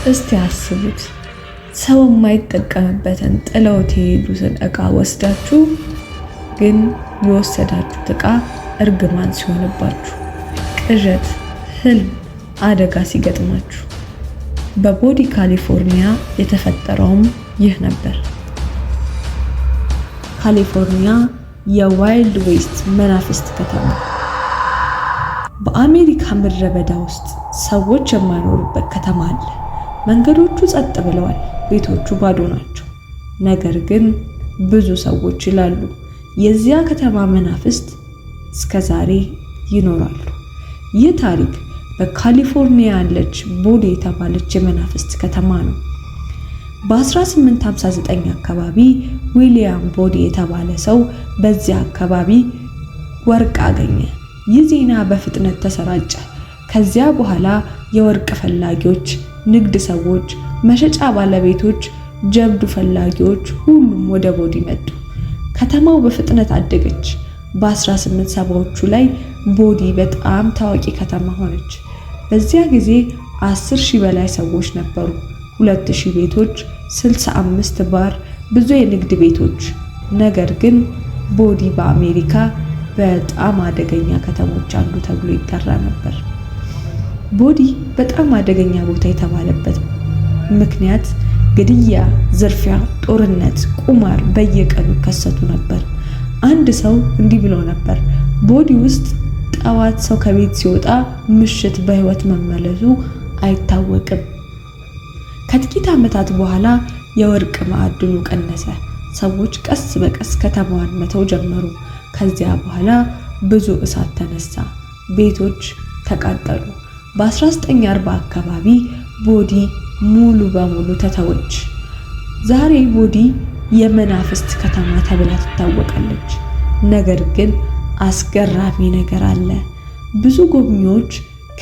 እስቲ አስቡት፣ ሰው የማይጠቀምበትን ጥለውት የሄዱትን ዕቃ ወስዳችሁ ግን የወሰዳችሁት ዕቃ እርግማን ሲሆንባችሁ፣ ቅዠት፣ ህልም፣ አደጋ ሲገጥማችሁ። በቦዲ ካሊፎርኒያ የተፈጠረውም ይህ ነበር። ካሊፎርኒያ የዋይልድ ዌስት መናፍስት ከተማ። በአሜሪካ ምድረ በዳ ውስጥ ሰዎች የማይኖሩበት ከተማ አለ። መንገዶቹ ጸጥ ብለዋል፣ ቤቶቹ ባዶ ናቸው። ነገር ግን ብዙ ሰዎች ይላሉ የዚያ ከተማ መናፍስት እስከ ዛሬ ይኖራሉ። ይህ ታሪክ በካሊፎርኒያ ያለች ቦዲ የተባለች የመናፍስት ከተማ ነው። በ1859 አካባቢ ዊሊያም ቦዲ የተባለ ሰው በዚያ አካባቢ ወርቅ አገኘ። ይህ ዜና በፍጥነት ተሰራጨ። ከዚያ በኋላ የወርቅ ፈላጊዎች፣ ንግድ ሰዎች፣ መሸጫ ባለቤቶች፣ ጀብዱ ፈላጊዎች ሁሉም ወደ ቦዲ መጡ። ከተማው በፍጥነት አደገች። በ1870ዎቹ ላይ ቦዲ በጣም ታዋቂ ከተማ ሆነች። በዚያ ጊዜ 10,000 በላይ ሰዎች ነበሩ። 2,000 ቤቶች፣ 65 ባር፣ ብዙ የንግድ ቤቶች። ነገር ግን ቦዲ በአሜሪካ በጣም አደገኛ ከተሞች አንዱ ተብሎ ይጠራ ነበር። ቦዲ በጣም አደገኛ ቦታ የተባለበት ምክንያት ግድያ፣ ዝርፊያ፣ ጦርነት፣ ቁማር በየቀኑ ይከሰቱ ነበር። አንድ ሰው እንዲህ ብሎ ነበር፣ ቦዲ ውስጥ ጠዋት ሰው ከቤት ሲወጣ ምሽት በህይወት መመለሱ አይታወቅም። ከጥቂት ዓመታት በኋላ የወርቅ ማዕድኑ ቀነሰ። ሰዎች ቀስ በቀስ ከተማዋን መተው ጀመሩ። ከዚያ በኋላ ብዙ እሳት ተነሳ፣ ቤቶች ተቃጠሉ። በ1940 አካባቢ ቦዲ ሙሉ በሙሉ ተተወች። ዛሬ ቦዲ የመናፍስት ከተማ ተብላ ትታወቃለች። ነገር ግን አስገራሚ ነገር አለ። ብዙ ጎብኚዎች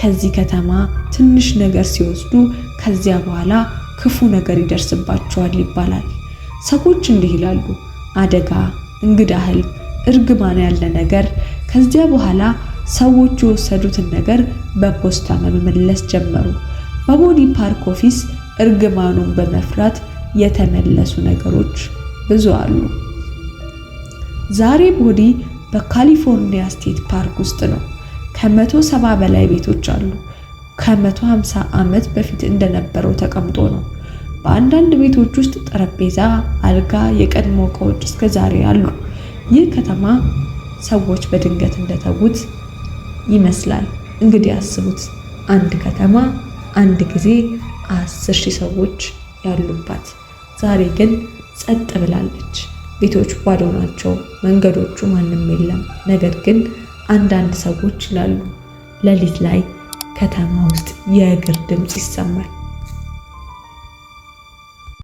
ከዚህ ከተማ ትንሽ ነገር ሲወስዱ ከዚያ በኋላ ክፉ ነገር ይደርስባቸዋል ይባላል። ሰዎች እንዲህ ይላሉ፣ አደጋ፣ እንግዳ ህልም፣ እርግማን ያለ ነገር። ከዚያ በኋላ ሰዎች የወሰዱትን ነገር በፖስታ መመለስ ጀመሩ። በቦዲ ፓርክ ኦፊስ እርግማኑን በመፍራት የተመለሱ ነገሮች ብዙ አሉ። ዛሬ ቦዲ በካሊፎርኒያ ስቴት ፓርክ ውስጥ ነው። ከ170 በላይ ቤቶች አሉ። ከ150 ዓመት በፊት እንደነበረው ተቀምጦ ነው። በአንዳንድ ቤቶች ውስጥ ጠረጴዛ፣ አልጋ፣ የቀድሞ ዕቃዎች እስከ ዛሬ አሉ። ይህ ከተማ ሰዎች በድንገት እንደተዉት ይመስላል። እንግዲህ አስቡት፣ አንድ ከተማ አንድ ጊዜ 10,000 ሰዎች ያሉባት፣ ዛሬ ግን ጸጥ ብላለች። ቤቶች ባዶ ናቸው፣ መንገዶቹ ማንም የለም። ነገር ግን አንዳንድ ሰዎች ይላሉ ሌሊት ላይ ከተማ ውስጥ የእግር ድምፅ ይሰማል።